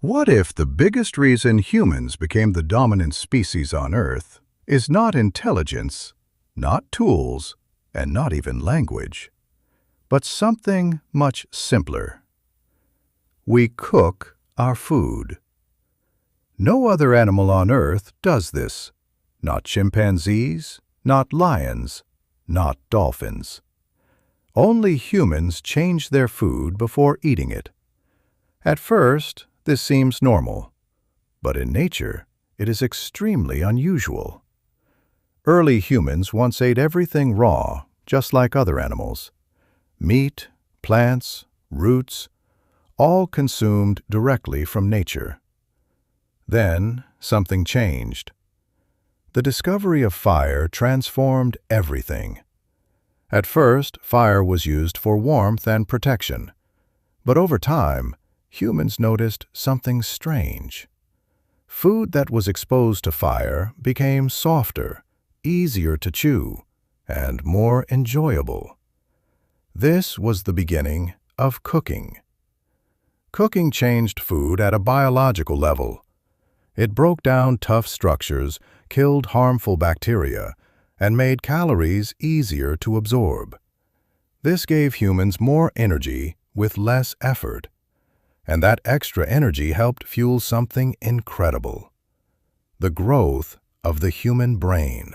What if the biggest reason humans became the dominant species on Earth is not intelligence, not tools, and not even language, but something much simpler? We cook our food. No other animal on Earth does this. Not chimpanzees, not lions, not dolphins. Only humans change their food before eating it. At first, this seems normal, but in nature, it is extremely unusual. Early humans once ate everything raw, just like other animals. Meat, plants, roots, all consumed directly from nature. Then, something changed. The discovery of fire transformed everything. At first, fire was used for warmth and protection, but over time, humans noticed something strange. Food that was exposed to fire became softer, easier to chew, and more enjoyable. This was the beginning of cooking. Cooking changed food at a biological level. It broke down tough structures, killed harmful bacteria, and made calories easier to absorb. This gave humans more energy with less effort. And that extra energy helped fuel something incredible: the growth of the human brain.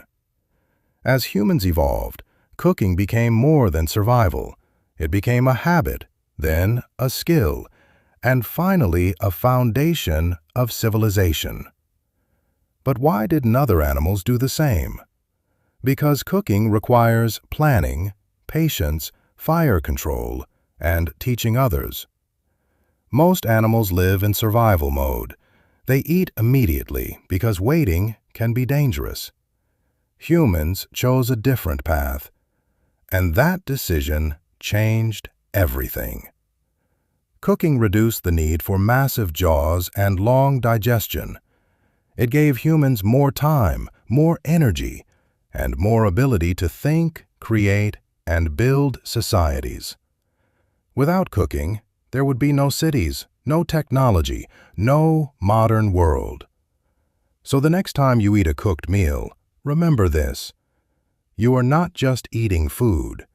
As humans evolved, cooking became more than survival. It became a habit, then a skill, and finally a foundation of civilization. But why didn't other animals do the same? Because cooking requires planning, patience, fire control, and teaching others. Most animals live in survival mode. They eat immediately because waiting can be dangerous. Humans chose a different path, and that decision changed everything. Cooking reduced the need for massive jaws and long digestion. It gave humans more time, more energy, and more ability to think, create, and build societies. Without cooking, there would be no cities, no technology, no modern world. So the next time you eat a cooked meal, remember this: you are not just eating food.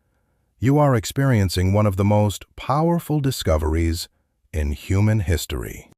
You are experiencing one of the most powerful discoveries in human history.